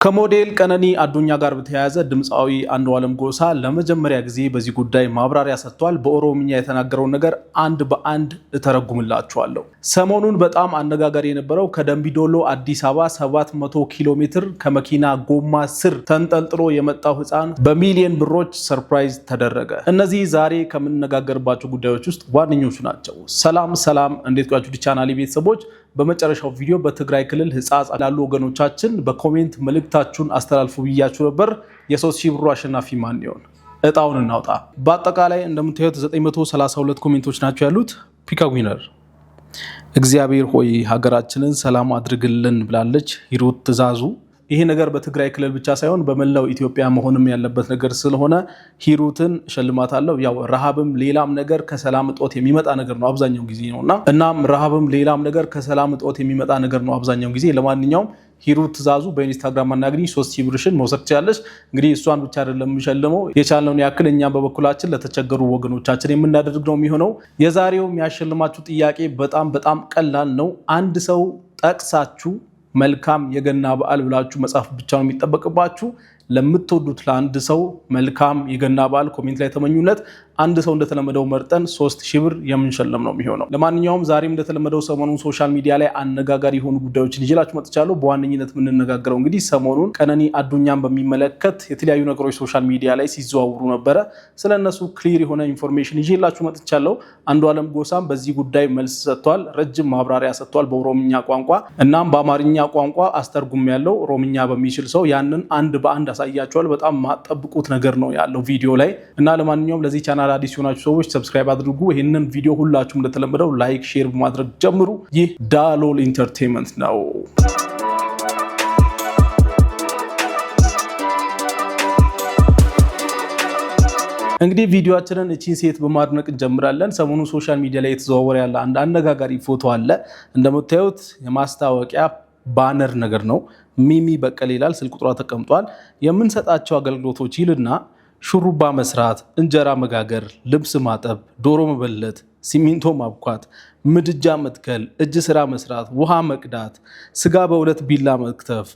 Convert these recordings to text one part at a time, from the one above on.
ከሞዴል ቀነኒ አዱኛ ጋር በተያያዘ ድምፃዊ አንዱዓለም ጎሳ ለመጀመሪያ ጊዜ በዚህ ጉዳይ ማብራሪያ ሰጥቷል። በኦሮምኛ የተናገረውን ነገር አንድ በአንድ እተረጉምላችኋለሁ። ሰሞኑን በጣም አነጋጋሪ የነበረው ከደምቢዶሎ አዲስ አበባ 700 ኪሎ ሜትር ከመኪና ጎማ ስር ተንጠልጥሎ የመጣው ህፃን በሚሊዮን ብሮች ሰርፕራይዝ ተደረገ። እነዚህ ዛሬ ከምንነጋገርባቸው ጉዳዮች ውስጥ ዋነኞቹ ናቸው። ሰላም እንዴት ቆያችሁ ቻናሌ ቤተሰቦች? በመጨረሻው ቪዲዮ በትግራይ ክልል ህፃጽ ላሉ ወገኖቻችን በኮሜንት መልእክታችሁን አስተላልፉ ብያችሁ ነበር። የ3000 ብሩ አሸናፊ ማን ይሆን? እጣውን እናውጣ። በአጠቃላይ እንደምታዩት 932 ኮሜንቶች ናቸው ያሉት። ፒክ ዊነር እግዚአብሔር ሆይ ሀገራችንን ሰላም አድርግልን ብላለች ሂሩት ትእዛዙ። ይሄ ነገር በትግራይ ክልል ብቻ ሳይሆን በመላው ኢትዮጵያ መሆንም ያለበት ነገር ስለሆነ ሂሩትን ሸልማታለሁ። ያው ረሃብም ሌላም ነገር ከሰላም እጦት የሚመጣ ነገር ነው አብዛኛው ጊዜ ነውና እናም ረሃብም ሌላም ነገር ከሰላም እጦት የሚመጣ ነገር ነው አብዛኛው ጊዜ። ለማንኛውም ሂሩት ትእዛዙ በኢንስታግራም አናግሪኝ 3000 ብርሽን መውሰድ ትችላለሽ። እንግዲህ እሷን ብቻ አይደለም የምሸልመው የቻልነውን ያክል እኛም በበኩላችን ለተቸገሩ ወገኖቻችን የምናደርግ ነው የሚሆነው። የዛሬው የሚያሸልማችሁ ጥያቄ በጣም ቀላል ነው። አንድ ሰው ጠቅሳችሁ መልካም የገና በዓል ብላችሁ መጻፍ ብቻ ነው የሚጠበቅባችሁ። ለምትወዱት ለአንድ ሰው መልካም የገና በዓል ኮሜንት ላይ ተመኙለት። አንድ ሰው እንደተለመደው መርጠን 3000 ብር የምንሸለም ነው የሚሆነው። ለማንኛውም ዛሬም እንደተለመደው ሰሞኑን ሶሻል ሚዲያ ላይ አነጋጋሪ የሆኑ ጉዳዮችን ይዤላችሁ መጥቻለሁ። በዋነኝነት የምንነጋገረው እንግዲህ ሰሞኑን ቀነኒ አዱኛን በሚመለከት የተለያዩ ነገሮች ሶሻል ሚዲያ ላይ ሲዘዋውሩ ነበረ። ስለነሱ ክሊር የሆነ ኢንፎርሜሽን ይዤላችሁ መጥቻለሁ። አንዱዓለም ጎሳም በዚህ ጉዳይ መልስ ሰጥቷል። ረጅም ማብራሪያ ሰጥቷል በኦሮምኛ ቋንቋ። እናም በአማርኛ ቋንቋ አስተርጉም ያለው ኦሮምኛ በሚችል ሰው ያንን አንድ በአንድ ያሳያቸዋል። በጣም ማጠብቁት ነገር ነው ያለው ቪዲዮ ላይ እና ለማንኛውም ለዚህ ቻናል አዲስ የሆናችሁ ሰዎች ሰብስክራይብ አድርጉ። ይሄንን ቪዲዮ ሁላችሁም እንደተለመደው ላይክ፣ ሼር በማድረግ ጀምሩ። ይህ ዳሎል ኢንተርቴይንመንት ነው። እንግዲህ ቪዲዮአችንን እቺን ሴት በማድነቅ እንጀምራለን። ሰሞኑን ሶሻል ሚዲያ ላይ የተዘዋወረ ያለ አንድ አነጋጋሪ ፎቶ አለ። እንደምታዩት የማስታወቂያ ባነር ነገር ነው። ሚሚ በቀለ ይላል። ስልክ ቁጥሯ ተቀምጧል። የምንሰጣቸው አገልግሎቶች ይልና ሹሩባ መስራት፣ እንጀራ መጋገር፣ ልብስ ማጠብ፣ ዶሮ መበለት፣ ሲሚንቶ ማብኳት፣ ምድጃ መትከል፣ እጅ ስራ መስራት፣ ውሃ መቅዳት፣ ስጋ በሁለት ቢላ መክተፍ፣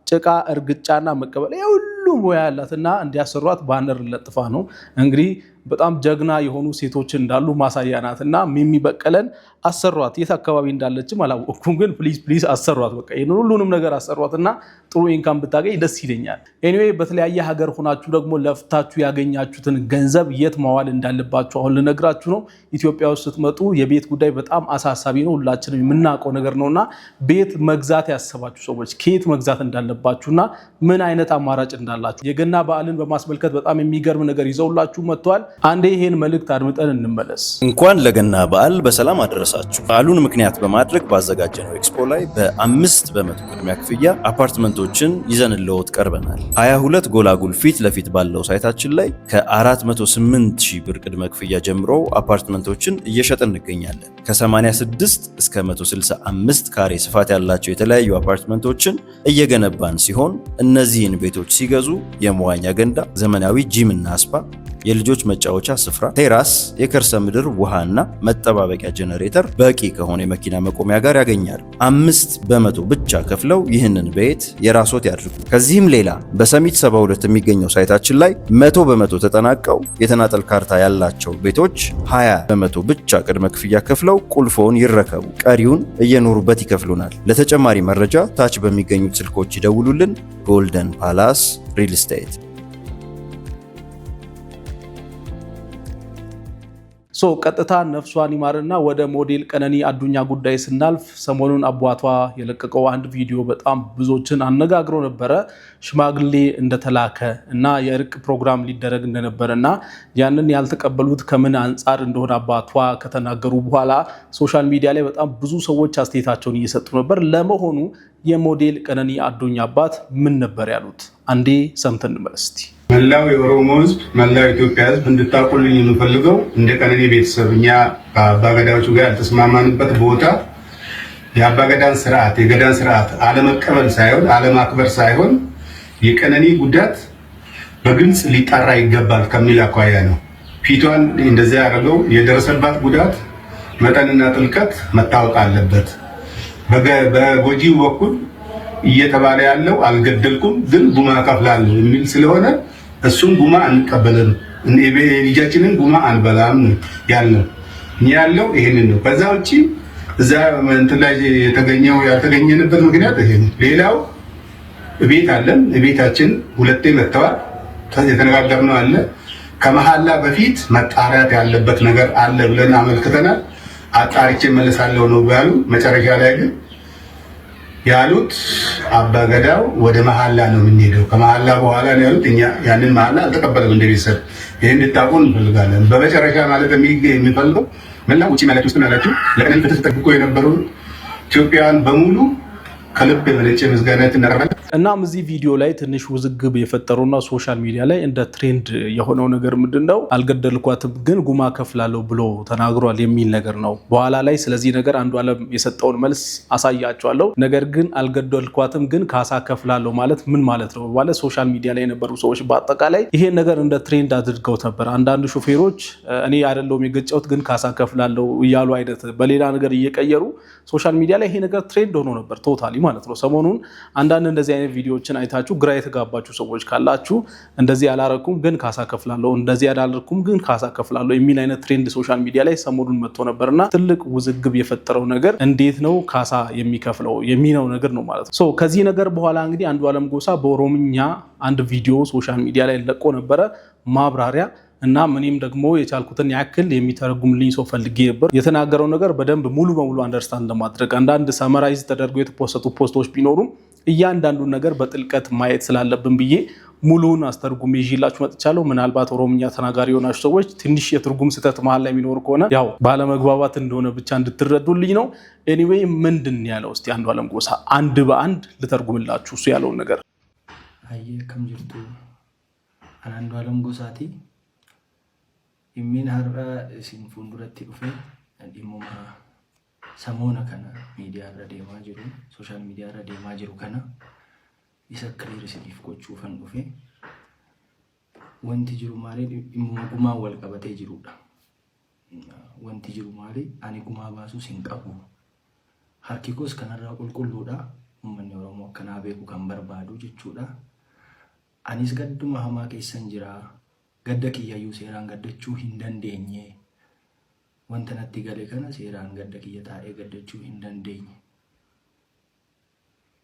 ጭቃ እርግጫና መቀበል ሁሉም ሙያ ያላትና እንዲያሰሯት ባነር ለጥፋ ነው። እንግዲህ በጣም ጀግና የሆኑ ሴቶች እንዳሉ ማሳያ ናትና ሚሚ በቀለን አሰሯት። የት አካባቢ እንዳለችም አላወቅኩም፣ ግን ፕሊዝ አሰሯት። በቃ ይሄንን ሁሉንም ነገር አሰሯትና ጥሩ ኢንካም ብታገኝ ደስ ይለኛል። ኤኒዌይ በተለያየ ሀገር ሆናችሁ ደግሞ ለፍታችሁ ያገኛችሁትን ገንዘብ የት ማዋል እንዳለባችሁ አሁን ልነግራችሁ ነው። ኢትዮጵያ ውስጥ ስትመጡ የቤት ጉዳይ በጣም አሳሳቢ ነው፣ ሁላችንም የምናውቀው ነገር ነውና ቤት መግዛት ያሰባችሁ ሰዎች ከየት መግዛት እንዳለባችሁና ምን አይነት አማራጭ እንዳላችሁ የገና በዓልን በማስመልከት በጣም የሚገርም ነገር ይዘውላችሁ መጥተዋል። አንዴ ይሄን መልእክት አድምጠን እንመለስ። እንኳን ለገና በዓል በሰላም አደረሳችሁ። በዓሉን ምክንያት በማድረግ ባዘጋጀነው ኤክስፖ ላይ በ5 በመቶ ቅድሚያ ክፍያ አፓርትመንቶችን ይዘንልዎት ቀርበናል። 22 ጎላጉል ፊት ለፊት ባለው ሳይታችን ላይ ከ408,000 ብር ቅድመ ክፍያ ጀምሮ አፓርትመንቶችን እየሸጥን እንገኛለን። ከ86 እስከ 165 ካሬ ስፋት ያላቸው የተለያዩ አፓርትመንቶችን እየገነባን ሲሆን እነዚህን ቤቶች ሲገዙ የመዋኛ ገንዳ፣ ዘመናዊ ጂም እና ስፓ፣ የልጆች መጫወቻ ስፍራ፣ ቴራስ፣ የከርሰ ምድር ውሃና መጠባበቂያ ጀነሬተር በቂ ከሆነ የመኪና መቆሚያ ጋር ያገኛሉ። 5 በመቶ ብቻ ከፍለው ይህንን ቤት የራስዎት ያድርጉ። ከዚህም ሌላ በሰሚት 72 የሚገኘው ሳይታችን ላይ 100 በመቶ ተጠናቀው የተናጠል ካርታ ያላቸው ቤቶች 20 በመቶ ብቻ ቅድመ ክፍያ ከፍለው ቁልፎን ይረከቡ። ቀሪውን እየኖሩበት ይከፍሉናል። ለተጨማሪ መረጃ ታች በሚገኙት ስልኮች ይደውሉልን። ጎልደን ፓላስ ሪል ስቴት። ቀጥታ ነፍሷን ይማርና ወደ ሞዴል ቀነኒ አዱኛ ጉዳይ ስናልፍ ሰሞኑን አባቷ የለቀቀው አንድ ቪዲዮ በጣም ብዙዎችን አነጋግሮ ነበረ። ሽማግሌ እንደተላከ እና የእርቅ ፕሮግራም ሊደረግ እንደነበረና ያንን ያልተቀበሉት ከምን አንጻር እንደሆነ አባቷ ከተናገሩ በኋላ ሶሻል ሚዲያ ላይ በጣም ብዙ ሰዎች አስተያየታቸውን እየሰጡ ነበር። ለመሆኑ የሞዴል ቀነኒ አዱኛ አባት ምን ነበር ያሉት? አንዴ ሰምተን እንመለስ። መላው የኦሮሞ ሕዝብ መላው ኢትዮጵያ ሕዝብ እንድታቁልኝ የምፈልገው እንደ ቀነኒ ቤተሰብ እኛ ከአባገዳዎቹ ጋር ያልተስማማንበት ቦታ የአባገዳን ስርዓት የገዳን ስርዓት አለመቀበል ሳይሆን አለማክበር ሳይሆን የቀነኒ ጉዳት በግልጽ ሊጣራ ይገባል ከሚል አኳያ ነው። ፊቷን እንደዚያ ያደረገው የደረሰባት ጉዳት መጠንና ጥልቀት መታወቅ አለበት። በጎጂው በኩል እየተባለ ያለው አልገደልኩም ግን ጉማ ከፍላለሁ የሚል ስለሆነ እሱን ጉማ አንቀበልም፣ ልጃችንን ጉማ አንበላም ያለው ያለው ይሄንን ነው። ከዛ ውጪ እዛ እንትን ላይ ያልተገኘንበት ምክንያት ይሄ ነው። ሌላው ቤት አለን። ቤታችን ሁለቴ መተዋል። የተነጋገርነው አለ። ከመሐላ በፊት መጣራት ያለበት ነገር አለ ብለን አመልክተናል። አጣርቼ መለሳለሁ ነው ያሉ። መጨረሻ ላይ ግን ያሉት አባገዳው ወደ መሐላ ነው የምንሄደው፣ ከመሐላ በኋላ ነው ያሉት። እኛ ያንን መሐላ አልተቀበለም እንደ ቤተሰብ። ይሄን እንድታውቁ እንፈልጋለን። በመጨረሻ ማለት የሚፈልገው መላው ውጪ ማለት ውስጥ ያላችሁ ለቀነኒ ፍትህ ተጠብቆ የነበሩ ኢትዮጵያውያን በሙሉ ከልብ የመነጨ ምስጋና እናቀርባለን። እናም እዚህ ቪዲዮ ላይ ትንሽ ውዝግብ የፈጠሩና ሶሻል ሚዲያ ላይ እንደ ትሬንድ የሆነው ነገር ምንድነው? አልገደልኳትም ግን ጉማ ከፍላለሁ ብሎ ተናግሯል የሚል ነገር ነው። በኋላ ላይ ስለዚህ ነገር አንዱዓለም የሰጠውን መልስ አሳያቸዋለሁ። ነገር ግን አልገደልኳትም ግን ካሳ ከፍላለሁ ማለት ምን ማለት ነው ማለት ሶሻል ሚዲያ ላይ የነበሩ ሰዎች በአጠቃላይ ይሄን ነገር እንደ ትሬንድ አድርገው ነበር። አንዳንድ ሾፌሮች እኔ አይደለሁም የገጨሁት ግን ካሳ ከፍላለሁ እያሉ አይነት በሌላ ነገር እየቀየሩ ሶሻል ሚዲያ ላይ ይሄ ነገር ትሬንድ ሆኖ ነበር ቶታሊ ማለት ነው። ሰሞኑን አንዳንድ እንደዚህ አይነት ቪዲዮዎችን አይታችሁ ግራ የተጋባችሁ ሰዎች ካላችሁ እንደዚህ ያላረኩም ግን ካሳ ከፍላለሁ፣ እንደዚህ ያላረኩም ግን ካሳ ከፍላለሁ የሚል አይነት ትሬንድ ሶሻል ሚዲያ ላይ ሰሞኑን መጥቶ ነበርና ትልቅ ውዝግብ የፈጠረው ነገር እንዴት ነው ካሳ የሚከፍለው የሚለው ነገር ነው ማለት ነው። ከዚህ ነገር በኋላ እንግዲህ አንዱዓለም ጎሳ በኦሮምኛ አንድ ቪዲዮ ሶሻል ሚዲያ ላይ ለቆ ነበረ ማብራሪያ እና እኔም ደግሞ የቻልኩትን ያክል የሚተረጉምልኝ ሰው ፈልጌ ነበር። የተናገረው ነገር በደንብ ሙሉ በሙሉ አንደርስታንድ ለማድረግ አንዳንድ ሰመራይዝ ተደርገው የተፖስቱ ፖስቶች ቢኖሩም እያንዳንዱን ነገር በጥልቀት ማየት ስላለብን ብዬ ሙሉውን አስተርጉም ይዤላችሁ መጥቻለሁ። ምናልባት ኦሮምኛ ተናጋሪ የሆናችሁ ሰዎች ትንሽ የትርጉም ስህተት መሀል ላይ የሚኖር ከሆነ ያው ባለመግባባት እንደሆነ ብቻ እንድትረዱልኝ ነው። ኤኒዌይ ምንድን ያለው እስቲ አንዱዓለም ጎሳ አንድ በአንድ ልተርጉምላችሁ እሱ ያለውን ነገር። አየ ከምጅርቱ አንዱዓለም ጎሳቲ ኢሚን ሀራ ሲን ፉንዱረቲ ዱፌ ዲሙማ ሰሞነ ከነ ሚዲያ ረዴማ ጅሩ ሶሻል ሚዲያ ረዴማ ጅሩ ከነ isa ክሊር ሲዲፍ ጎቹ ፈን ዱፌ ወንቲ ጅሩ ማሌ ጉማ ወል ቀበቴ ጅሩዳ ወንቲ ጅሩ ማሌ አኒ ጉማ ባሱ ሲንቀቡ ሀርኪኮስ ከነራ ቁልቁሉዳ ኡመኒ ኦሮሞ ከና ቤኩ ከንበርባዱ ጅቹዳ አኒስ ገዱማ ሀማ ኬሰን ጅራ gadda kiyyayyuu seeraan gaddachuu hin dandeenye wanta natti gale kana seeraan gadda kiyya taa'ee gaddachuu hin dandeenye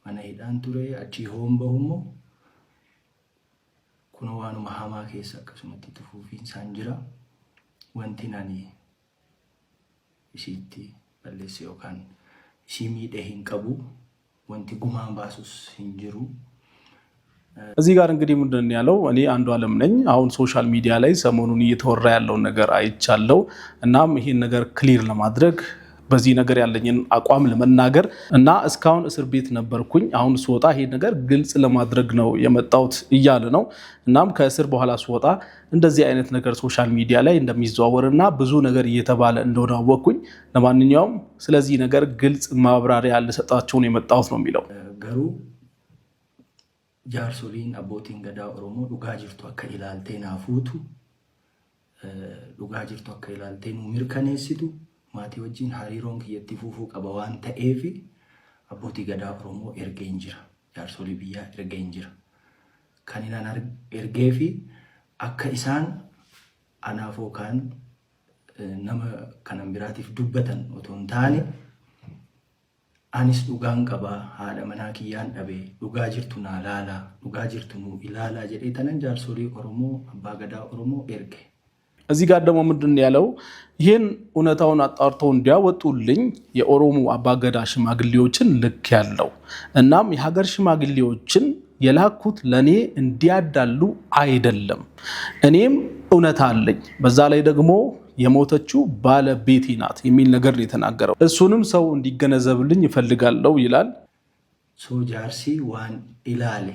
mana hidhaan ture achii hombahummoo kunoo waanuma hamaa keessa akkasumatti tufuufiin isaan jira wanti nani isiitti balleesse yookaan isii miidhe hin qabu wanti gumaan baasus hin jiru እዚህ ጋር እንግዲህ ምንድን ያለው እኔ አንዱዓለም ነኝ። አሁን ሶሻል ሚዲያ ላይ ሰሞኑን እየተወራ ያለውን ነገር አይቻለው። እናም ይሄን ነገር ክሊር ለማድረግ በዚህ ነገር ያለኝን አቋም ለመናገር እና እስካሁን እስር ቤት ነበርኩኝ አሁን ስወጣ ይሄን ነገር ግልጽ ለማድረግ ነው የመጣሁት እያለ ነው። እናም ከእስር በኋላ ስወጣ እንደዚህ አይነት ነገር ሶሻል ሚዲያ ላይ እንደሚዘዋወርና ብዙ ነገር እየተባለ እንደሆነ አወቅኩኝ። ለማንኛውም ስለዚህ ነገር ግልጽ ማብራሪያ ልሰጣቸው ነው የመጣሁት ነው የሚለው ገሩ ጃርሶሊን አቦቲን ገዳ ኦሮሞ ዱጋ ጅርቱ አከ ኢላልቴ ናፉቱ ዱጋ ጅርቱ አከ ኢላልቴ ኑ ሚርከኔሲቱ ማቲ ወጂን ሃሪሮን ከየቲ ፉፉ ቀባዋን ተኤፊ አቦቲ ገዳ ኦሮሞ ኤርጌንጅራ ጃርሶሊ ቢያ ኤርጌንጅራ ካኒናን ኤርጌፊ አከ ኢሳን አናፎ ካን ነመ ከነምብራቲፍ ዱበተን ኦቶን ታኔ anis dhugaan qaba haadha manaa kiyyaan dhabe dhugaa jirtu naa laala dhugaa jirtu nu ilaala jedhee tanan jaarsolii ኦሮሞ አባ ገዳ ኦሮሞ ኤርጌ እዚህ ጋር ደግሞ ምንድን ያለው ይሄን እውነታውን አጣርተው እንዲያወጡልኝ የኦሮሞ አባ ገዳ ሽማግሌዎችን ልክ ያለው እናም የሀገር ሽማግሌዎችን የላኩት ለኔ እንዲያዳሉ አይደለም እኔም እውነታ አለኝ በዛ ላይ ደግሞ የሞተችው ባለቤቴ ናት የሚል ነገር ነው የተናገረው። እሱንም ሰው እንዲገነዘብልኝ ይፈልጋለው ይላል። ሶ ጃርሲ ዋን ኢላሌ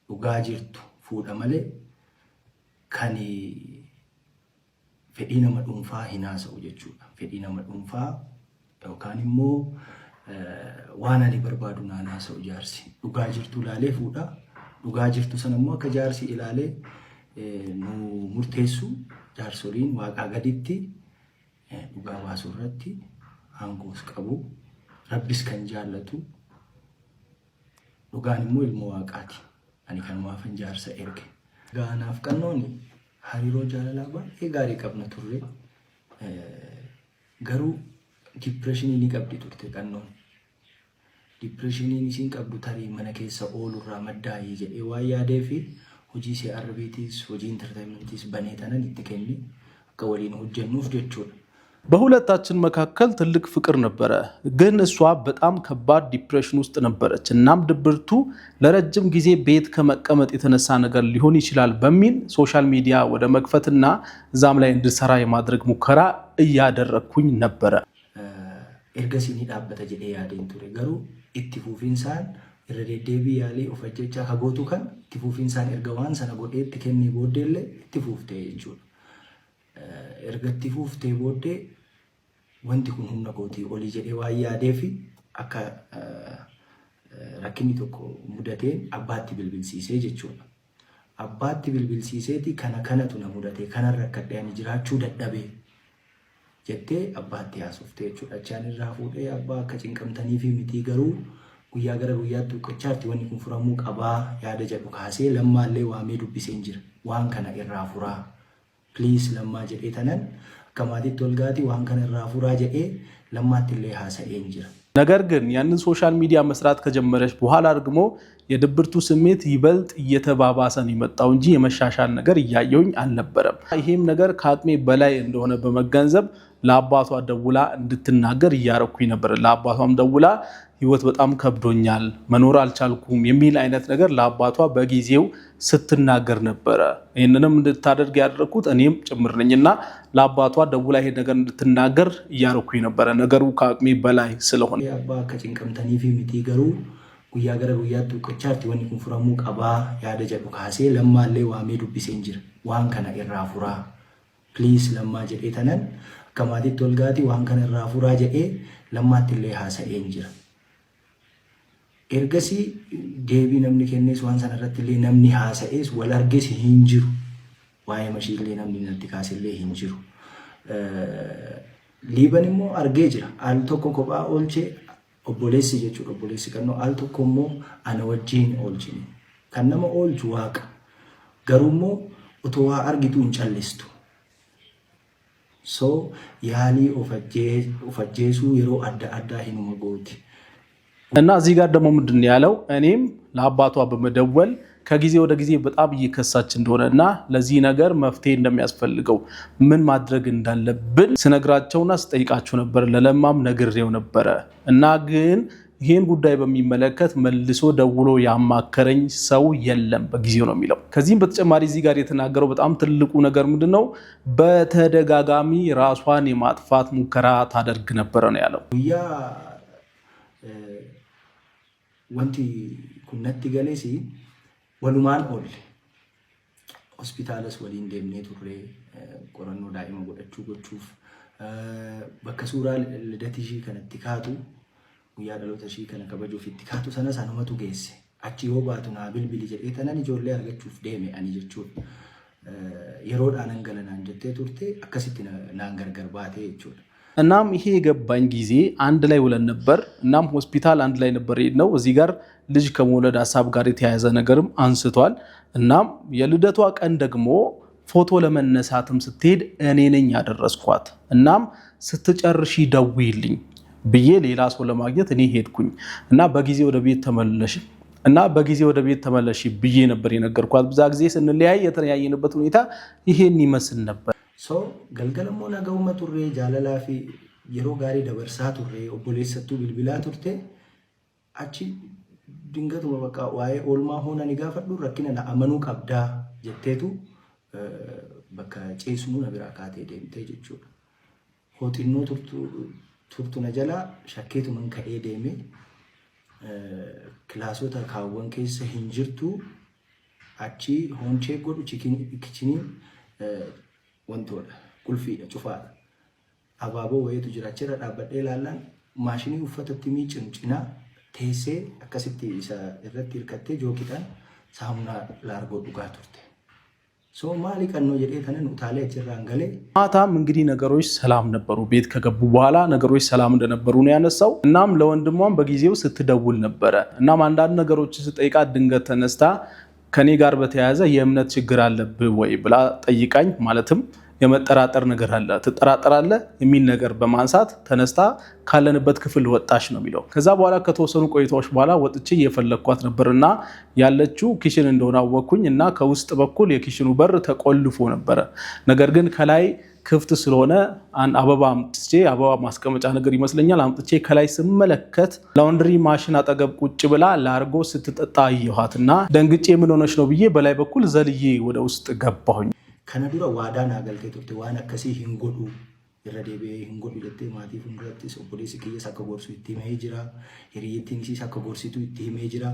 ዱጋ ጅርቱ ፉዳ ማሌ ካኒ ፌዲ ነመ ዱንፋ ሂናሰው ጀቹዳ ፌዲ ነመ ዱንፋ ዮካንሞ ዋናኒ በርባዱ ናናሰው ጃርሲ ዱጋ ጅርቱ ላሌ ፉዳ ዱጋ ጅርቱ ሰነሞ ከጃርሲ ኢላሌ ኑ ሙርቴሱ ጃርሶሊን ዋቃ ገዲቲ ዱጋ ባሱረቲ አንጎስ ቀቡ ረቢስ ከንጃለቱ dhugaan immoo ilmoo waaqaati. Ani kanumaafan jaarsa erge. Gaanaaf qannooni hariiroo jaalalaa baay'ee gaarii qabna turre. Garuu dipireeshinii ni qabdi turte qannoon. Dipireeshiniin isiin qabdu tarii mana keessa oolurraa maddaa'ee jedhee waan yaadee fi hojii CRBTs hojii ኢንተርቴይንመንትስ በኔታነን ይተከኒ ከወሊን ሆጀኑፍ ጀቹ በሁለታችን መካከል ትልቅ ፍቅር ነበረ ግን እሷ በጣም ከባድ ዲፕሬሽን ውስጥ ነበረች እናም ድብርቱ ለረጅም ጊዜ ቤት ከመቀመጥ የተነሳ ነገር ሊሆን ይችላል በሚል ሶሻል ሚዲያ ወደ መክፈትና ዛም ላይ እንድሰራ የማድረግ ሙከራ እያደረኩኝ ነበረ ኤርገሲኒ ዳበተ ጀዴ ያዴን ቱሬ ገሩ ኢትፉፊንሳን ረደደቢ ያሊ ኦፈጀቻ ከጎቱ ከን ኢትፉፊንሳን ኤርገዋን ሰነ ጎዴ ትከኒ ቦዴለ ኢትፉፍቴ ይቹ ergattifuuf teebodde wanti kun humna kooti oli jedhee waan yaadeefi akka rakkinni tokko mudatee abbaatti bilbilsiisee jechuudha. Abbaatti bilbilsiiseeti kanatu na mudatee kanarra rakkadhee jiraachuu dadhabee jettee abbaatti haasofte jechuudha. Achaan irraa fuudhee abbaa akka cinqamtanii fi mitii garuu guyyaa gara guyyaatti uqqachaatti wanni kun furamuu qabaa yaada jedhu kaasee lammaallee waamee dubbisee jira. Waan kana irraa furaa please lamma jedhee tanan akkamaatitti tolgaati waan kana irraa furaa jedhee lammaatti illee haasa'een jira. ነገር ግን ያንን ሶሻል ሚዲያ መስራት ከጀመረች በኋላ ደግሞ የድብርቱ ስሜት ይበልጥ እየተባባሰ ነው የመጣው እንጂ የመሻሻል ነገር እያየውኝ አልነበረም። ይሄም ነገር ከአቅሜ በላይ እንደሆነ በመገንዘብ ለአባቷ ደውላ እንድትናገር እያረኩኝ ነበር። ለአባቷም ደውላ ህይወት በጣም ከብዶኛል መኖር አልቻልኩም የሚል አይነት ነገር ለአባቷ በጊዜው ስትናገር ነበር። ይሄንንም እንድታደርግ ያደረኩት እኔም ጭምር ነኝና ለአባቷ ደውላ ይሄ ነገር እንድትናገር እያረኩኝ ነበር። ነገሩ ከአቅሜ በላይ ስለሆነ አባ ከጭንቀምተኒ ፊ ሚቲ ገሩ ጉያ ገረ ጉያቱ ቆቻርቲ ወኒ ኩንፍራሙ ቀባ ያደ ጀዱ ካሴ ለማለ ዋሜ ዱቢሴን ጅር ዋን ከነ ኢራፉራ ፕሊዝ ለማ ጀዴ ተነን ከማቲ ቶልጋቲ ዋን ከነ ኢራፉራ ጀዴ ለማትለ ሐሰኤን ጅር ኤርገሲ ዴቢ ነምኒ ከነስ ዋን ሰነረትለ ነምኒ ሐሰኤስ ወላርገስ ሂንጅሩ ዋይ መሽለ ነምኒ ነቲ ካሴለ ሂንጅሩ ሊበንሞ አርጌ ጅራ አልቶኮ ኮባ ኦልቼ obboleessi jechuudha obboleessi kannoo al tokko immoo ana wajjin oolchine kan nama oolchu waaqa garuu immoo utoo waa argitu hin callistu so yaalii of ajjeesuu yeroo adda addaa hinuma gooti እና እዚህ ጋር ደግሞ ምንድን ያለው እኔም ለአባቷ በመደወል ከጊዜ ወደ ጊዜ በጣም እየከሳች እንደሆነና ለዚህ ነገር መፍትሄ እንደሚያስፈልገው ምን ማድረግ እንዳለብን ስነግራቸውና ስጠይቃቸው ነበር። ለለማም ነግሬው ነበር እና ግን ይሄን ጉዳይ በሚመለከት መልሶ ደውሎ ያማከረኝ ሰው የለም በጊዜው ነው የሚለው። ከዚህም በተጨማሪ እዚህ ጋር የተናገረው በጣም ትልቁ ነገር ምንድነው በተደጋጋሚ ራሷን የማጥፋት ሙከራ ታደርግ ነበር ነው ያለው። ያ ወንቲ ኩነቲ ገሌሲ walumaan oolle hospitaalas waliin deemnee turre qorannoo daa'ima godhachuu gochuuf bakka suuraa lidatii ishii kanatti kaatu guyyaa dhaloota ishii kana kabajuuf itti kaatu sana sanumatu geesse achi yoo baatu naa bilbili jedhee tanan ijoollee argachuuf deeme ani jechuudha yeroodhaan hangalanaan jettee turte akkasitti naan gargar baatee jechuudha. እናም ይሄ የገባኝ ጊዜ አንድ ላይ ውለን ነበር። እናም ሆስፒታል አንድ ላይ ነበር ነው። እዚህ ጋር ልጅ ከመውለድ ሐሳብ ጋር የተያያዘ ነገርም አንስቷል። እናም የልደቷ ቀን ደግሞ ፎቶ ለመነሳትም ስትሄድ እኔ ነኝ ያደረስኳት። እናም ስትጨርሺ ደውይልኝ ብዬ ሌላ ሰው ለማግኘት እኔ ሄድኩኝ እና በጊዜ ወደ ቤት ተመለሽ ብዬ ነበር የነገርኳት። በዛ ጊዜ ስንለያይ የተለያየንበት ሁኔታ ይሄን ይመስል ነበር። so galgalammoo nagahuma turre jaalalaa fi yeroo gaarii dabarsaa turre obboleessattuu bilbilaa turte achi dingatuma bakka waa'ee oolmaa hoona ni gaafadhu rakkina na amanuu qabdaa jetteetu bakka ceesumuu na biraa kaatee deemtee jechuudha. Hooxinnoo turtu na jalaa shakkeetuman ka'ee deeme kilaasota kaawwan keessa hin jirtu achi hoonchee godhu kichinii wantoota qulfiidha cufaadha abaaboo wayiitu jira achirra dhaabbadhee ilaallaan maashinii uffatatti miicinu cinaa teessee akkasitti isa irratti hirkattee jookiidhaan saamunaa laargoo dhugaa turte. ሶማሊ ቀኖ የደተነን ኡታለ ጅራንገሌ ማታም እንግዲህ ነገሮች ሰላም ነበሩ። ቤት ከገቡ በኋላ ነገሮች ሰላም እንደነበሩ ነው ያነሳው። እናም ለወንድሟም በጊዜው ስትደውል ነበረ። እናም አንዳንድ ነገሮች ስጠይቃት ድንገት ተነስታ ከኔ ጋር በተያያዘ የእምነት ችግር አለብህ ወይ ብላ ጠይቃኝ፣ ማለትም የመጠራጠር ነገር አለ ትጠራጠራለህ የሚል ነገር በማንሳት ተነስታ ካለንበት ክፍል ወጣች ነው የሚለው። ከዛ በኋላ ከተወሰኑ ቆይታዎች በኋላ ወጥቼ እየፈለግኳት ነበርና ያለችው ኪችን እንደሆነ አወቅኩኝ እና ከውስጥ በኩል የኪችኑ በር ተቆልፎ ነበረ። ነገር ግን ከላይ ክፍት ስለሆነ አበባ አምጥቼ አበባ ማስቀመጫ ነገር ይመስለኛል አምጥቼ ከላይ ስመለከት ላውንድሪ ማሽን አጠገብ ቁጭ ብላ ላርጎ ስትጠጣ አየኋትና ደንግጬ ምን ሆነች ነው ብዬ በላይ በኩል ዘልዬ ወደ ውስጥ ገባሁኝ። ከነዱራ ዋዳን አገልቴ ቱርቴ ዋን አከሲ ሂንጎዱ ይረዴቤ ሂንጎዱ ለቴ ማቲ ፍንዱራቲ ሶፖሊስ ከየሳ ከጎርሱ ኢቲሜ ጅራ ሂሪየቲን ሲሳ ከጎርሲቱ ኢቲሜ ጅራ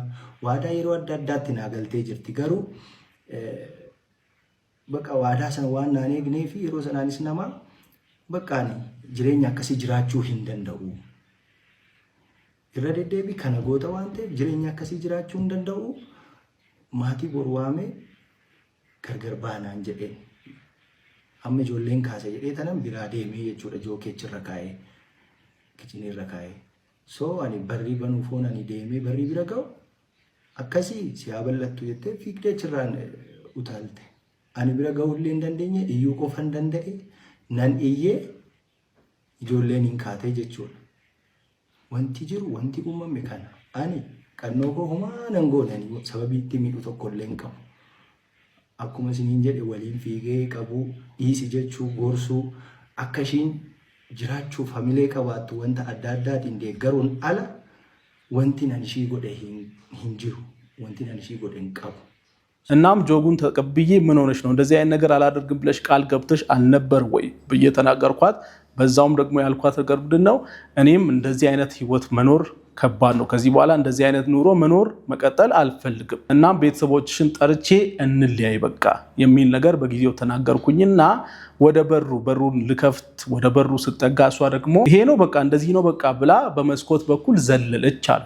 ዋዳ የሮ አዳዳት ናገልቴ ጅርቲ ገሩ በቃ ዋዳ ሰን ዋና ኔ ግኔፊ የሮ ሰናኒስ ነማ በቃ ኔ ጅሬኛ አከሲ ጅራችሁ እንደንደው ይረዴቤ ከነጎታ ዋንቴ ጅሬኛ አከሲ ጅራችሁ እንደንደው ማቲ ቦርዋሜ gargar baanaan jedhee amma ijoolleen kaase jedhee tanan biraa deemee jechuudha jookeechirra kaa'ee kichinirra kaa'ee soo ani barrii banuu foon ani deemee barrii bira ga'u akkasii siyaa ballattu jettee fiigdee achirraan utaalte ani bira ga'ullee hin dandeenye iyyuu qofa hin danda'e nan iyyee ijoolleen hin kaatee jechuudha wanti jiru wanti uumame kana ani qannoo koo humaa nan goonanii sababii itti miidhu tokkollee hin qabu. akkuma isiniin jedhe waliin fiigee qabu dhiisi jechuu gorsuu akka ishiin jiraachuuf hamilee qabaattu wanta adda addaatiin deeggaruun ala wanti nan ishii godhe hin jiru wanti nan ishii godhe hin qabu. እናም ጆጉን ተቀብዬ ምን ሆነሽ ነው እንደዚህ አይነት ነገር አላደርግም ብለሽ ቃል ገብተሽ አልነበር ወይ ብዬ ተናገርኳት። በዛውም ደግሞ ያልኳት ነገር ምንድነው እኔም እንደዚህ አይነት ህይወት መኖር ከባድ ነው። ከዚህ በኋላ እንደዚህ አይነት ኑሮ መኖር መቀጠል አልፈልግም። እናም ቤተሰቦችሽን ጠርቼ እንለያይ በቃ የሚል ነገር በጊዜው ተናገርኩኝና ወደ በሩን ልከፍት ወደ በሩ ስጠጋ እሷ ደግሞ ይሄ ነው በቃ እንደዚህ ነው በቃ ብላ በመስኮት በኩል ዘለለች አለ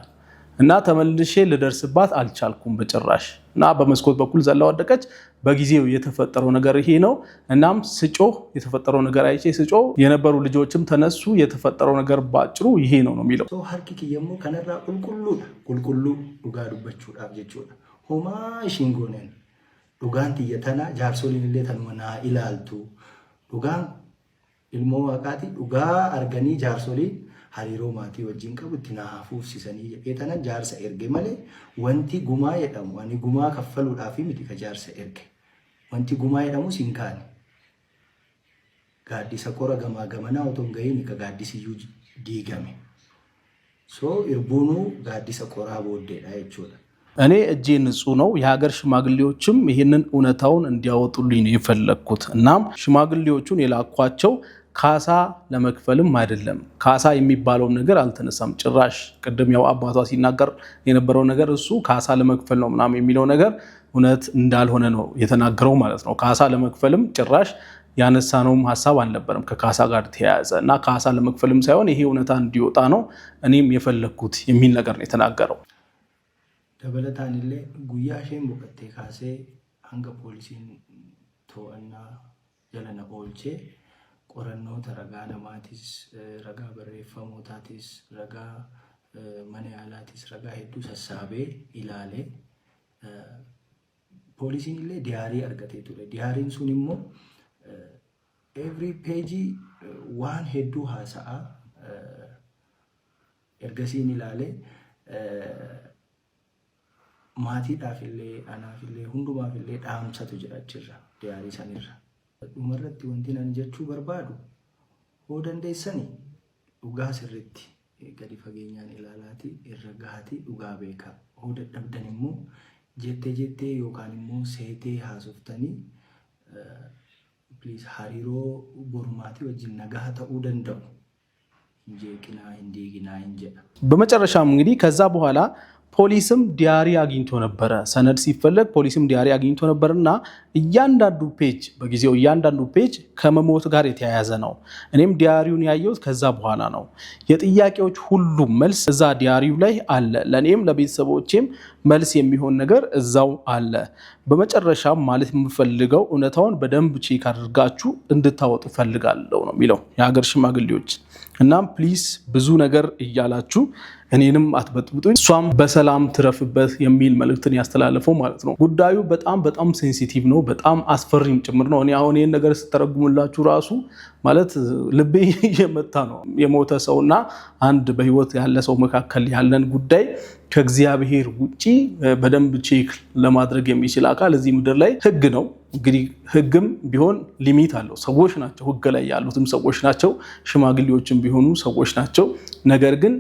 እና ተመልሼ ልደርስባት አልቻልኩም በጭራሽ እና በመስኮት በኩል ዘላ ወደቀች። በጊዜው የተፈጠረው ነገር ይሄ ነው። እናም ስጮህ የተፈጠረው ነገር አይቼ ስጮህ የነበሩ ልጆችም ተነሱ። የተፈጠረው ነገር ባጭሩ ይሄ ነው የሚለው ሶ ሀርኪክ የሞ ከነራ ቁልቁሉ ዱጋ ዱበቹዳፍ ጀቹዳ ሆማ ሽንጎነን ዱጋንቲ የተና ጃርሶሊን ለተንወና ኢላልቱ ዱጋን ilmoo waaqaati dhugaa arganii jaarsoliin hariiroo maatii wajjin qabu itti naafuuf sisanii jedhee tanan jaarsa erge malee wanti gumaa jedhamu ani gumaa kaffaluudhaaf miti ka jaarsa erge wanti gumaa jedhamu sinkaani gaaddisa qora gamaa gamanaa otoo hin gahiin ka gaaddisiyyuu diigame soo irbuunuu gaaddisa qoraa booddeedha jechuudha. እኔ እጄ ንጹህ ነው። የሀገር ሽማግሌዎችም ይህንን እውነታውን እንዲያወጡልኝ ነው የፈለኩት። እናም ሽማግሌዎቹን የላኳቸው ካሳ ለመክፈልም አይደለም። ካሳ የሚባለው ነገር አልተነሳም ጭራሽ። ቅድም ያው አባቷ ሲናገር የነበረው ነገር እሱ ካሳ ለመክፈል ነው ምናምን የሚለው ነገር እውነት እንዳልሆነ ነው የተናገረው ማለት ነው። ካሳ ለመክፈልም ጭራሽ ያነሳነውም ሐሳብ አልነበረም ከካሳ ጋር ተያያዘ እና ካሳ ለመክፈልም ሳይሆን ይሄ እውነታ እንዲወጣ ነው እኔም የፈለኩት የሚል ነገር ነው የተናገረው። dabalataan illee guyyaa isheen boqottee kaasee hanga poolisiin to'annaa jala na oolchee qorannoota ragaa namaatis ragaa barreeffamootaatis ragaa mana yaalaatis ragaa hedduu sassaabee ilaalee poolisiin illee diyaarii argatee ture. Diyaariin sun immoo every page waan hedduu haasa'a ergasiin ilaalee maatiidhaaf illee anaaf illee hundumaaf illee dhaamsatu jira achirra diyaarii sanirra. Dhumarratti wanti nan jechuu barbaadu hoo dandeessanii dhugaa sirriitti gadi fageenyaan ilaalaati irra gahaati dhugaa beekaa. Hoo dadhabdan immoo jettee yookaan immoo seetee haasoftanii ፕሊዝ hariiroo borumaatii wajjin nagaa ta'uu danda'u እንጂ ቅና እንዲግና እንጂ። በመጨረሻም እንግዲህ ከዛ በኋላ ፖሊስም ዲያሪ አግኝቶ ነበረ። ሰነድ ሲፈለግ ፖሊስም ዲያሪ አግኝቶ ነበርና እያንዳንዱ ፔጅ ከመሞት ጋር የተያያዘ ነው። እኔም ዲያሪውን ያየሁት ከዛ በኋላ ነው። የጥያቄዎች ሁሉ መልስ እዛ ዲያሪው ላይ አለ። ለእኔም ለቤተሰቦቼም መልስ የሚሆን ነገር እዛው አለ። በመጨረሻም ማለት የምፈልገው እውነታውን በደንብ ቼክ አድርጋችሁ እንድታወጡ ፈልጋለሁ ነው የሚለው የሀገር ሽማግሌዎች። እናም ፕሊስ ብዙ ነገር እያላችሁ እኔንም አትበጥብጡኝ፣ እሷም በሰላም ትረፍበት የሚል መልእክትን ያስተላለፈው ማለት ነው። ጉዳዩ በጣም ሴንሲቲቭ ነው፣ በጣም አስፈሪም ጭምር ነው። እኔ አሁን ይህን ነገር ስተረጉምላችሁ ራሱ ማለት ልቤ እየመታ ነው። የሞተ ሰውና አንድ በህይወት ያለ ሰው መካከል ያለን ጉዳይ ከእግዚአብሔር ውጪ በደንብ ቼክ ለማድረግ የሚችል አካል እዚህ ምድር ላይ ህግ ነው። እንግዲህ ህግም ቢሆን ሊሚት አለው። ሰዎች ናቸው ህግ ላይ ያሉትም ሰዎች ናቸው፣ ሽማግሌዎችም ቢሆኑ ሰዎች ናቸው። ነገር ግን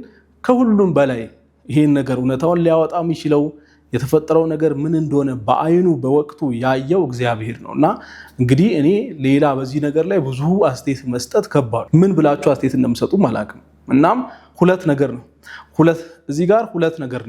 ከሁሉም በላይ ይሄን ነገር እውነታውን ሊያወጣ የሚችለው የተፈጠረው ነገር ምን እንደሆነ በአይኑ በወቅቱ ያየው እግዚአብሔር ነው። እና እንግዲህ እኔ ሌላ በዚህ ነገር ላይ ብዙ አስተያየት መስጠት ከባድ፣ ምን ብላችሁ አስተያየት እንደምሰጡ አላውቅም። እናም ሁለት ነገር ነው እዚህ ጋር ሁለት ነገር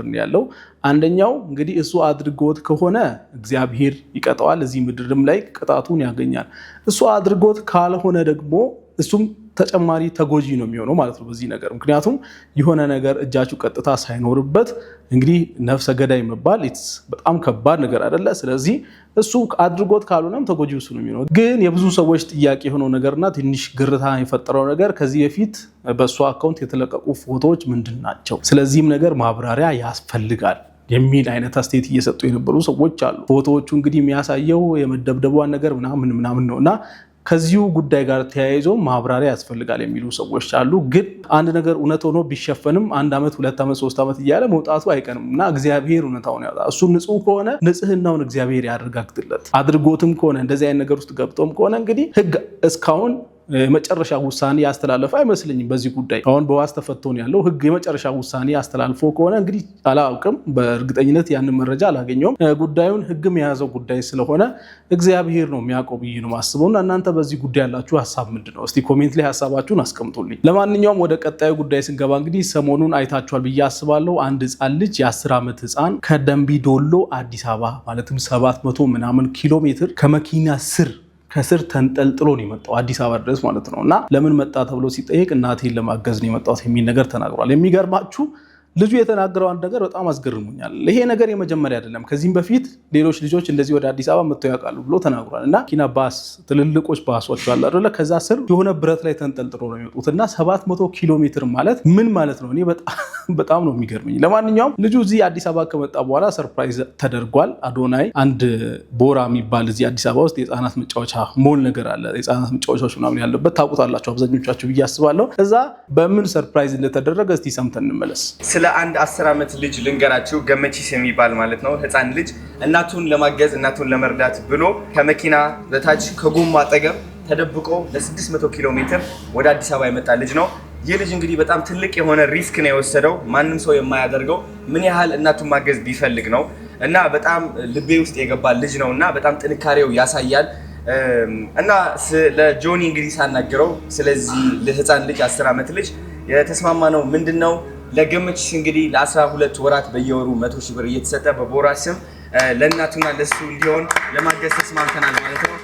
ነው ያለው። አንደኛው እንግዲህ እሱ አድርጎት ከሆነ እግዚአብሔር ይቀጣዋል፣ እዚህ ምድርም ላይ ቅጣቱን ያገኛል። እሱ አድርጎት ካልሆነ ደግሞ እሱም ተጨማሪ ተጎጂ ነው የሚሆነው ማለት ነው በዚህ ነገር። ምክንያቱም የሆነ ነገር እጃችሁ ቀጥታ ሳይኖርበት እንግዲህ ነፍሰ ገዳይ መባል በጣም ከባድ ነገር አይደለ? ስለዚህ እሱ አድርጎት ካልሆነም ተጎጂው እሱ ነው የሚሆነው። ግን የብዙ ሰዎች ጥያቄ የሆነው ነገርና ትንሽ ግርታ የፈጠረው ነገር ከዚህ በፊት በእሱ አካውንት የተለቀቁ ፎቶዎች ምንድን ናቸው? ስለዚህም ነገር ማብራሪያ ያስፈልጋል የሚል አይነት አስተያየት እየሰጡ የነበሩ ሰዎች አሉ። ፎቶዎቹ እንግዲህ የሚያሳየው የመደብደቧን ነገር ምናምን ነው እና ከዚሁ ጉዳይ ጋር ተያይዞ ማብራሪያ ያስፈልጋል የሚሉ ሰዎች አሉ። ግን አንድ ነገር እውነት ሆኖ ቢሸፈንም 1 ዓመት 2 ዓመት 3 ዓመት እያለ መውጣቱ አይቀርም እና እግዚአብሔር እውነታውን ያወጣ። እሱ ንጹህ ከሆነ ንጽህናውን እግዚአብሔር ያረጋግጥለት። አድርጎትም ከሆነ እንደዚህ አይነት ነገር ውስጥ ገብቶም ከሆነ እንግዲህ ህግ እስካሁን የመጨረሻ ውሳኔ ያስተላለፈ አይመስልኝም በዚህ ጉዳይ። አሁን በዋስ ተፈቶ ነው ያለው። ህግ የመጨረሻ ውሳኔ ያስተላልፎ ከሆነ እንግዲህ አላውቅም፣ በእርግጠኝነት ያንን መረጃ አላገኘውም። ጉዳዩን ህግም የያዘው ጉዳይ ስለሆነ እግዚአብሔር ነው የሚያውቀው ብዬ ነው የማስበው። እና እናንተ በዚህ ጉዳይ ያላችሁ ሀሳብ ምንድን ነው? እስቲ ኮሜንት ላይ ሀሳባችሁን አስቀምጡልኝ። ለማንኛውም ወደ ቀጣዩ ጉዳይ ስንገባ እንግዲህ ሰሞኑን አይታችኋል ብዬ አስባለሁ። አንድ ህፃን ልጅ የ10 ዓመት ህፃን ከደንቢ ዶሎ አዲስ አበባ ማለትም 700 ምናምን ኪሎ ሜትር ከመኪና ከስር ተንጠልጥሎ ነው የመጣው አዲስ አበባ ድረስ ማለት ነው። እና ለምን መጣ ተብሎ ሲጠየቅ እናቴን ለማገዝ ነው የመጣሁት የሚል ነገር ተናግሯል። የሚገርማችሁ ልጁ የተናገረው አንድ ነገር በጣም አስገርሞኛል። ይሄ ነገር የመጀመሪያ አይደለም። ከዚህም በፊት ሌሎች ልጆች እንደዚህ ወደ አዲስ አበባ መጥተው ያውቃሉ ብሎ ተናግሯል። እና መኪና ባስ፣ ትልልቆች ባሶች አሉ አይደለ? ከዛ ስር የሆነ ብረት ላይ ተንጠልጥሎ ነው የሚወጡት እና 700 ኪሎ ሜትር ማለት ምን ማለት ነው? እኔ በጣም ነው የሚገርመኝ። ለማንኛውም ልጁ እዚህ አዲስ አበባ ከመጣ በኋላ ሰርፕራይዝ ተደርጓል። አዶናይ አንድ ቦራ የሚባል እዚህ አዲስ አበባ ውስጥ የህፃናት መጫወቻ ሞል ነገር አለ። የህፃናት መጫወቻዎች ምናምን ያለበት ታውቁታላችሁ አብዛኞቻችሁ ብዬ አስባለሁ። እዛ በምን ሰርፕራይዝ እንደተደረገ እስቲ ሰምተን እንመለስ። አንድ 10 ዓመት ልጅ ልንገራችሁ። ገመቺስ የሚባል ማለት ነው ህፃን ልጅ እናቱን ለማገዝ እናቱን ለመርዳት ብሎ ከመኪና በታች ከጎማ አጠገብ ተደብቆ ለ600 ኪሎ ሜትር ወደ አዲስ አበባ የመጣ ልጅ ነው። ይህ ልጅ እንግዲህ በጣም ትልቅ የሆነ ሪስክ ነው የወሰደው። ማንም ሰው የማያደርገው ምን ያህል እናቱን ማገዝ ቢፈልግ ነው። እና በጣም ልቤ ውስጥ የገባ ልጅ ነው እና በጣም ጥንካሬው ያሳያል። እና ለጆኒ እንግዲህ ሳናገረው ስለዚህ ለህፃን ልጅ 10 ዓመት ልጅ የተስማማ ነው ምንድነው ለገመቺስ እንግዲህ ለ12 ወራት በየወሩ 100 ሺህ ብር እየተሰጠ በቦራ ስም ለእናቱና ለሱ እንዲሆን ለማገዝ ተስማምተናል ማለት ነው።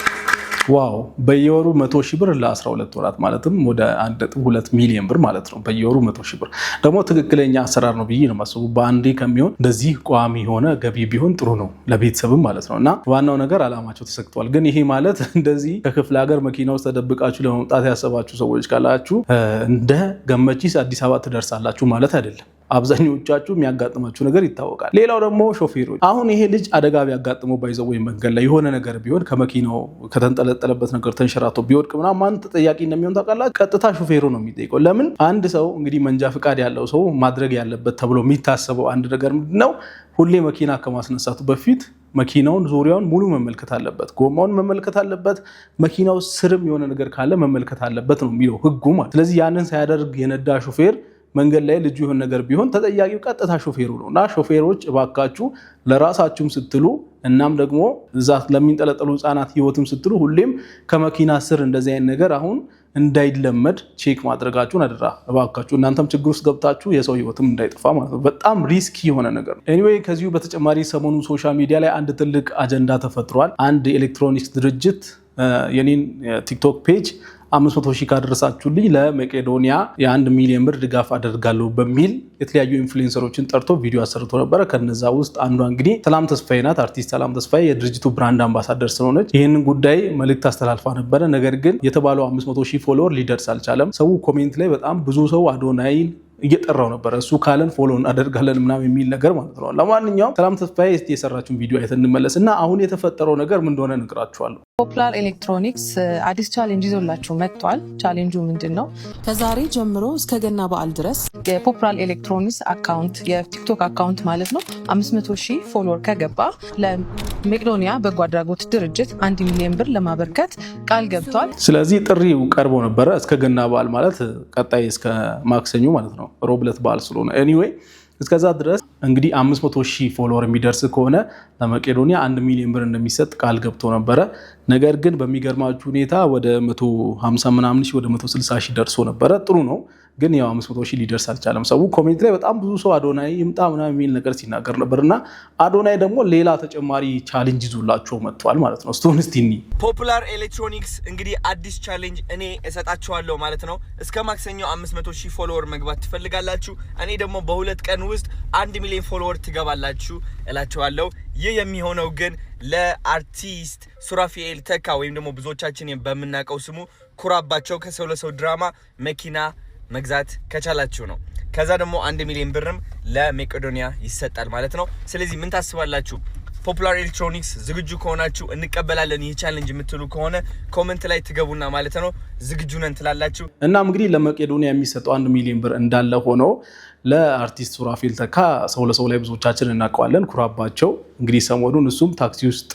ዋው! በየወሩ 100 ሺህ ብር ለ12 ወራት ማለትም ወደ 1.2 ሚሊዮን ብር ማለት ነው። በየወሩ 100 ሺህ ብር ደግሞ ትክክለኛ አሰራር ነው ብዬ ነው የማስበው። በአንዴ ከሚሆን እንደዚህ ቋሚ የሆነ ገቢ ቢሆን ጥሩ ነው ለቤተሰብም ማለት ነው። እና ዋናው ነገር አላማቸው ተሰክቷል። ግን ይሄ ማለት እንደዚህ ከክፍለ ሀገር መኪና ውስጥ ተደብቃችሁ ለመምጣት ያሰባችሁ ሰዎች ካላችሁ እንደ ገመቺስ አዲስ አበባ ትደርሳላችሁ ማለት አይደለም። አብዛኞቻችሁ የሚያጋጥማችሁ ነገር ይታወቃል። ሌላው ደግሞ ሾፌሮች፣ አሁን ይሄ ልጅ አደጋ ቢያጋጥመው ባይዘው ወይ መንገድ ላይ የሆነ ነገር ቢሆን ከመኪናው ከተንጠለጠለበት ነገር ተንሸራቶ ቢወድቅ ምናምን ማን ተጠያቂ እንደሚሆን ታውቃላችሁ? ቀጥታ ሾፌሩ ነው የሚጠይቀው። ለምን? አንድ ሰው እንግዲህ መንጃ ፍቃድ ያለው ሰው ማድረግ ያለበት ተብሎ የሚታሰበው አንድ ነገር ምንድነው? ሁሌ መኪና ከማስነሳቱ በፊት መኪናውን ዙሪያውን ሙሉ መመልከት አለበት። ጎማውን መመልከት አለበት። መኪናው ስርም የሆነ ነገር ካለ መመልከት አለበት ነው የሚለው ህጉ ማለት። ስለዚህ ያንን ሳያደርግ የነዳ ሾፌር መንገድ ላይ ልጁ የሆነ ነገር ቢሆን ተጠያቂው ቀጥታ ሾፌሩ ነው። እና ሾፌሮች እባካችሁ ለራሳችሁም ስትሉ እናም ደግሞ እዛ ለሚንጠለጠሉ ህፃናት ህይወትም ስትሉ ሁሌም ከመኪና ስር እንደዚህ አይነት ነገር አሁን እንዳይለመድ ቼክ ማድረጋችሁን አደራ እባካችሁ። እናንተም ችግር ውስጥ ገብታችሁ የሰው ህይወትም እንዳይጠፋ ማለት ነው። በጣም ሪስኪ የሆነ ነገር ነው። ኤኒዌይ ከዚሁ በተጨማሪ ሰሞኑን ሶሻል ሚዲያ ላይ አንድ ትልቅ አጀንዳ ተፈጥሯል። አንድ የኤሌክትሮኒክስ ድርጅት የኔን ቲክቶክ ፔጅ 500,000 ካደረሳችሁልኝ ለመቄዶንያ የ1 ሚሊዮን ብር ድጋፍ አደርጋለሁ በሚል የተለያዩ ኢንፍሉዌንሰሮችን ጠርቶ ቪዲዮ አሰርቶ ነበረ። ከነዛ ውስጥ አንዷ እንግዲህ ሰላም ተስፋዬ ናት። አርቲስት ሰላም ተስፋዬ የድርጅቱ ብራንድ አምባሳደር ስለሆነች ይህንን ጉዳይ መልእክት አስተላልፋ ነበረ። ነገር ግን የተባለው 500,000 ፎሎወር ሊደርስ አልቻለም። ሰው ኮሜንት ላይ በጣም ብዙ ሰው አዶናይን እየጠራው ነበረ። እሱ ካለን ፎሎ እናደርጋለን ምናምን የሚል ነገር ማለት ነው። ለማንኛውም ሰላም ተስፋዬ እስቲ የሰራችውን ቪዲዮ አይተን እንመለስ እና አሁን የተፈጠረው ነገር ምን እንደሆነ እነግራችኋለሁ። ፖፑላር ኤሌክትሮኒክስ አዲስ ቻሌንጅ ይዞላችሁ መጥቷል። ቻሌንጁ ምንድነው? ከዛሬ ጀምሮ እስከ ገና በዓል ድረስ የፖፑላር ኤሌክትሮኒክስ አካውንት የቲክቶክ አካውንት ማለት ነው 500,000 ፎሎወር ከገባ ለመቄዶንያ በጎ አድራጎት ድርጅት 1 ሚሊዮን ብር ለማበርከት ቃል ገብቷል። ስለዚህ ጥሪው ቀርቦ ነበረ እስከ ገና በዓል ማለት ቀጣይ እስከ ማክሰኞ ማለት ነው። ሮብለት በዓል ስለሆነ ኤኒዌይ እስከዛ ድረስ እንግዲህ 500,000 ፎሎወር የሚደርስ ከሆነ ለመቄዶንያ 1 ሚሊዮን ብር እንደሚሰጥ ቃል ገብቶ ነበረ። ነገር ግን በሚገርማችሁ ሁኔታ ወደ 150 ምናምን ሺህ ወደ 160,000 ደርሶ ነበረ። ጥሩ ነው፣ ግን ያው 500,000 ሊደርስ አልቻለም። ሰው ኮሜንት ላይ በጣም ብዙ ሰው አዶናይ ይምጣ ምናምን የሚል ነገር ሲናገር ነበርና አዶናይ ደግሞ ሌላ ተጨማሪ ቻሌንጅ ይዞላቸው መጥቷል ማለት ነው። ስቶንስቲኒ ፖፑላር ኤሌክትሮኒክስ እንግዲህ አዲስ ቻሌንጅ እኔ እሰጣችኋለሁ ማለት ነው። እስከ ማክሰኞ 500,000 ፎሎወር መግባት ትፈልጋላችሁ፣ እኔ ደግሞ በሁለት ቀን ውስጥ 1 ሚሊዮን ፎሎወር ትገባላችሁ እላችኋለሁ። ይህ የሚሆነው ግን ለአርቲስት ሱራፌል ተካ ወይም ደግሞ ብዙዎቻችን በምናውቀው ስሙ ኩራባቸው ከሰው ለሰው ድራማ መኪና መግዛት ከቻላችሁ ነው። ከዛ ደግሞ 1 ሚሊዮን ብርም ለመቄዶንያ ይሰጣል ማለት ነው። ስለዚህ ምን ታስባላችሁ? ፖፑላር ኤሌክትሮኒክስ ዝግጁ ከሆናችሁ እንቀበላለን ይህ ቻሌንጅ የምትሉ ከሆነ ኮሜንት ላይ ትገቡና ማለት ነው ዝግጁ ነን ትላላችሁ። እናም እንግዲህ ለመቄዶንያ የሚሰጠው 1 ሚሊዮን ብር እንዳለ ሆኖ ለአርቲስት ሱራፌል ተካ ሰው ለሰው ላይ ብዙዎቻችን እናውቀዋለን። ኩራባቸው እንግዲህ ሰሞኑን እሱም ታክሲ ውስጥ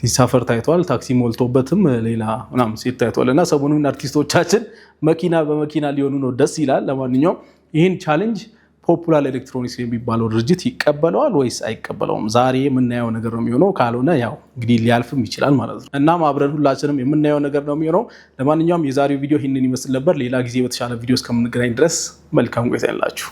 ሲሳፈር ታይቷል። ታክሲ ሞልቶበትም ሌላ ምናምን ሴት ታይቷል። እና ሰሞኑን አርቲስቶቻችን መኪና በመኪና ሊሆኑ ነው። ደስ ይላል። ለማንኛውም ይህን ቻሌንጅ ፖፑላር ኤሌክትሮኒክስ የሚባለው ድርጅት ይቀበለዋል ወይስ አይቀበለውም? ዛሬ የምናየው ነገር ነው የሚሆነው። ካልሆነ ያው እንግዲህ ሊያልፍም ይችላል ማለት ነው። እናም አብረን ሁላችንም የምናየው ነገር ነው የሚሆነው። ለማንኛውም የዛሬው ቪዲዮ ይህንን ይመስል ነበር። ሌላ ጊዜ በተሻለ ቪዲዮ እስከምንገናኝ ድረስ መልካም ቆይታ ይሁንላችሁ።